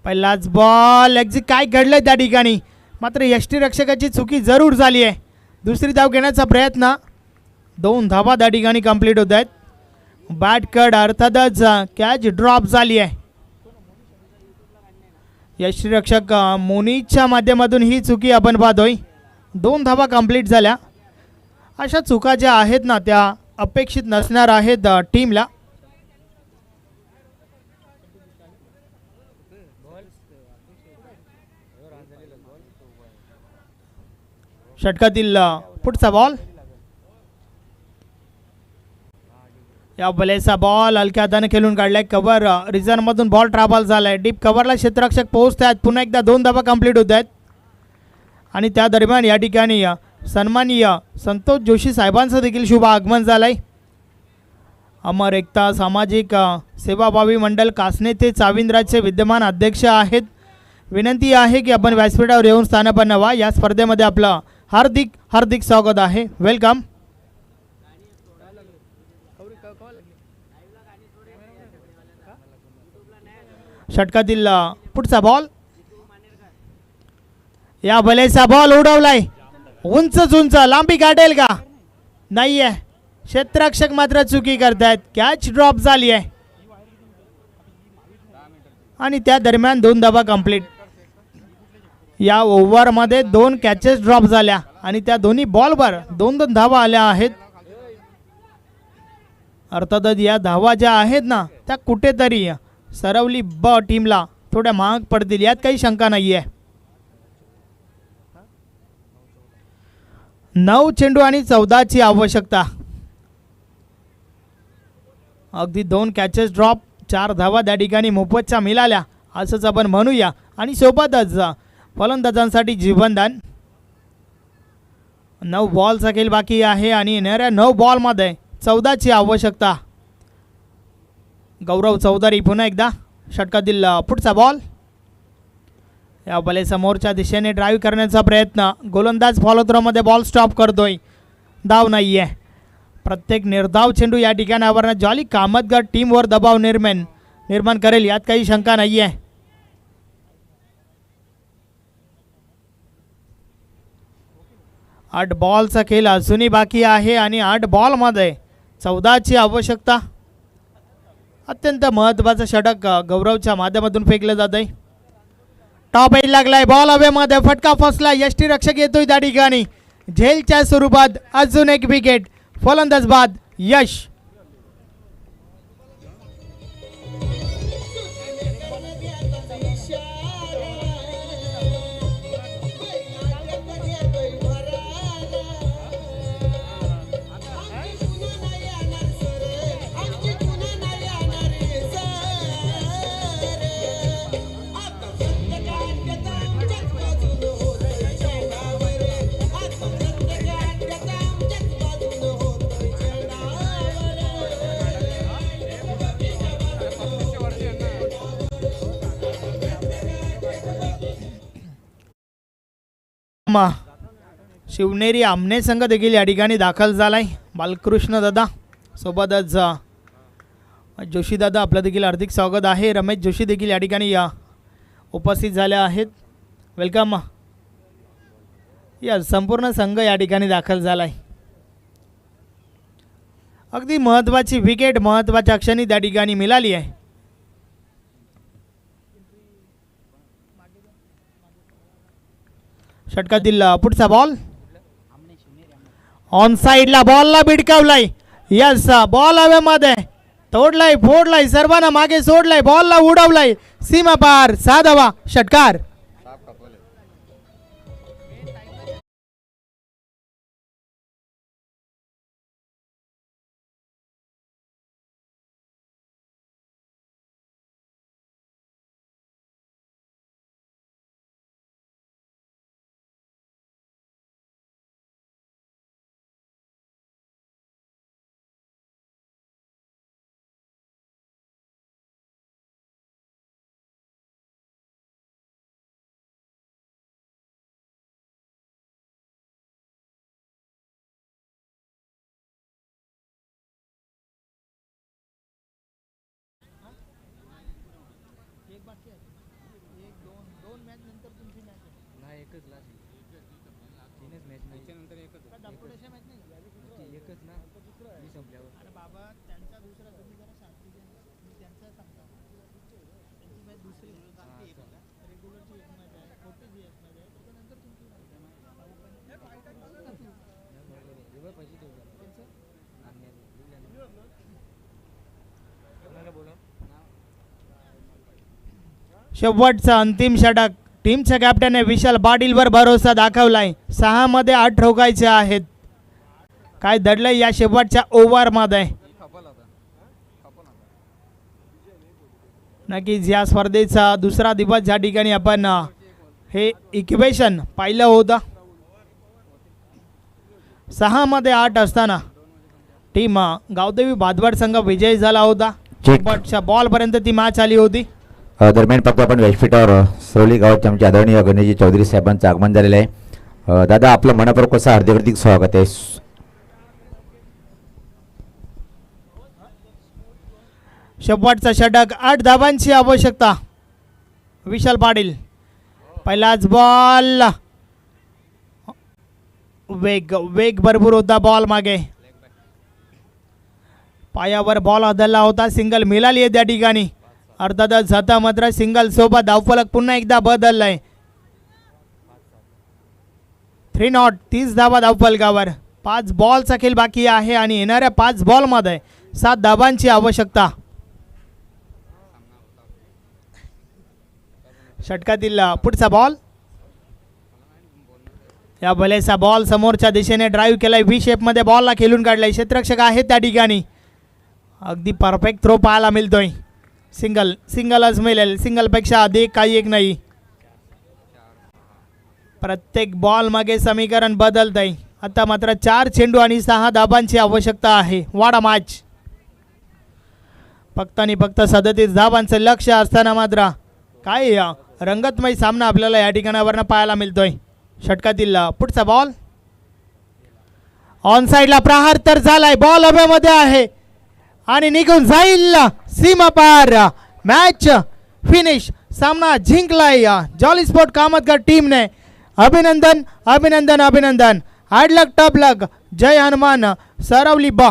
पहिलाच बॉल. एक्झिट काय घडलंय त्या ठिकाणी. मात्र यष्टीरक्षकाची चुकी जरूर झाली आहे. दुसरी धाव घेण्याचा प्रयत्न. 2 धावा त्या ठिकाणी कंप्लीट होत आहेत. बॅट कड अर्थातच कॅच ड्रॉप झाली आहे. यष्टीरक्षक मोनीच्या माध्यमातून ही चुकी आपण पाहतोय. 2 धावा कंप्लीट झाल्या. अशा चुका ज्या आहेत ना त्या अपेक्षित नसणार आहेत टीमला. षटकातील पुढचा बॉल. या बलेचा बॉल हलक्या हाताने खेळून काढलाय. कव्हर रिझनमधून बॉल ट्रॅव्हल झालाय. डीप कव्हरला क्षेत्ररक्षक पोहोचत आहेत. पुन्हा एकदा 2 धावा कंप्लीट होत आहेत. आणि त्या दरम्यान या ठिकाणी सन्माननीय संतोष जोशी साहेबांचं देखील शुभ आगमन झालंय. अमर एकता सामाजिक सेवाभावी मंडळ कासने ते चाविंद्राचे विद्यमान अध्यक्ष आहेत. विनंती आहे की आपण व्यासपीठावर येऊन स्थानापन्न व्हा. या स्पर्धेमध्ये आपलं हार्दिक हार्दिक स्वागत आहे. वेलकम. षटकातील पुढचा बॉल. या भलेचा बॉल उडवलाय. उंच उंच लांबी गाठेल का. नाहीये. क्षेत्ररक्षक मात्र चुकी करतायत. कॅच ड्रॉप झाली आहे. आणि त्या दरम्यान 2 धावा कंप्लीट. या ओव्हरमध्ये 2 कॅचेस ड्रॉप झाल्या आणि त्या दोन्ही बॉलवर 2-2 धावा आल्या आहेत. अर्थातच या धावा ज्या आहेत ना त्या कुठेतरी सरवली ब टीमला थोड्या महाग पडतील यात काही शंका नाही आहे. 9 चेंडू आणि 14 ची आवश्यकता. अगदी 2 कॅचेस ड्रॉप, 4 धावा त्या ठिकाणी मोफतच्या मिळाल्या असंच आपण म्हणूया. आणि सोबतच फलंदाजांसाठी जीवनदान. 9 बॉलचा खेळ बाकी आहे आणि येणाऱ्या 9 बॉलमध्ये 14 ची आवश्यकता. गौरव चौधरी पुन्हा एकदा. षटकातील पुढचा बॉल. या बलेसमोरच्या दिशेने ड्राईव्ह करण्याचा प्रयत्न. गोलंदाज फॉलोथ्रोमध्ये बॉल स्टॉप करतोय. धाव नाही आहे. प्रत्येक निर्धाव चेंडू या ठिकाणावर जॉली कामतगड टीमवर दबाव निर्माण करेल यात काही शंका नाही आहे. आठ बॉलचा खेळ अजूनही बाकी आहे आणि 8 बॉलमध्ये 14 ची आवश्यकता. अत्यंत महत्त्वाचं षटक गौरवच्या माध्यमातून फेकलं जात आहे. टॉप एज लागलाय. बॉल हवेमध्ये फटका फसला. यष्टीरक्षक येतोय त्या ठिकाणी. झेलच्या स्वरूपात अजून एक विकेट. फलंदाज बाद यश. शिवनेरी आमने संघ देखील या ठिकाणी दाखल झालाय. बालकृष्ण दादा सोबतच जोशीदादा आपलं देखील हार्दिक स्वागत आहे. रमेश जोशी देखील या ठिकाणी उपस्थित झाले आहेत. वेलकम. या संपूर्ण संघ या ठिकाणी दाखल झाला आहे. अगदी महत्त्वाची विकेट महत्त्वाच्या क्षणी त्या ठिकाणी मिळाली आहे. षटकातील पुढचा बॉल ऑन साईडला बॉलला भिडकावलाय. यस, बॉल हवेमध्ये तोडलाय, फोडलाय, सर्वांना मागे सोडलाय, बॉलला उडवलाय, सीमा पार, 6 धावा, षटकार. शेवटचा अंतिम षटक. टीमच्या कॅप्टनने विशाल पाटीलवर भरोसा दाखवलाय. 6 मध्ये 8 ठोकायचे आहेत. काय दडलंय या शेवटच्या ओव्हरमध्ये. नक्कीच या स्पर्धेचा दुसरा दिवस या ठिकाणी आपण हे इक्वेशन पाहिलं होतं. 6 मध्ये 8 असताना टीम गावदेवी भादवड संघ विजयी झाला होता. शेवटच्या बॉलपर्यंत ती मॅच आली होती. दरम्यान फक्त आपण व्यासपीठावर सरोली गावाचे आमचे आदरणीय गणेशजी चौधरी साहेबांचं आगमन झालेलं आहे. दादा आपलं मनपूर्वक असं हार्दिक स्वागत आहे. शेवटचा षटक, 8 धावांची आवश्यकता. विशाल पाटील पहिलाच बॉल, वेग भरपूर होता बॉल मागे, पायावर बॉल आदळला होता. सिंगल मिळाली आहे त्या ठिकाणी. अर्थातच आता मात्र सिंगल सोबत धावफलक पुन्हा एकदा बदललाय. 3 नॉट, 30 धावा धावफलकावर. 5 बॉलचा खेळ बाकी आहे आणि येणाऱ्या 5 बॉलमध्ये 7 धावांची आवश्यकता. षटकातील पुढचा बॉल, या भलेसा बॉल समोरच्या दिशेने ड्राईव्ह केलाय. व्ही शेपमध्ये बॉलला खेळून काढलाय. क्षेत्ररक्षक आहे त्या ठिकाणी. अगदी परफेक्ट थ्रो पाहायला मिळतोय. सिंगलच मिळेल, सिंगलपेक्षा अधिक काही एक नाही. प्रत्येक बॉल मागे समीकरण बदलत आहे. आता मात्र 4 चेंडू आणि 6 धाबांची आवश्यकता आहे. वाडा मॅच फक्त आणि फक्त 37 धाबांचं लक्ष असताना मात्र काय रंगतमय सामना आपल्याला या ठिकाणावरनं पाहायला मिळतोय. षटकातील पुढचा बॉल ऑन साईडला प्रहार तर झालाय. बॉल हवेमध्ये आहे आणि निघून जाईल, सीमा पार. मॅच फिनिश, सामना जिंकलाय जॉली स्पोर्ट कामतकर टीमने. अभिनंदन अभिनंदन अभिनंदन. हार्ड लक, टफ लक. जय हनुमान. सरवली बा.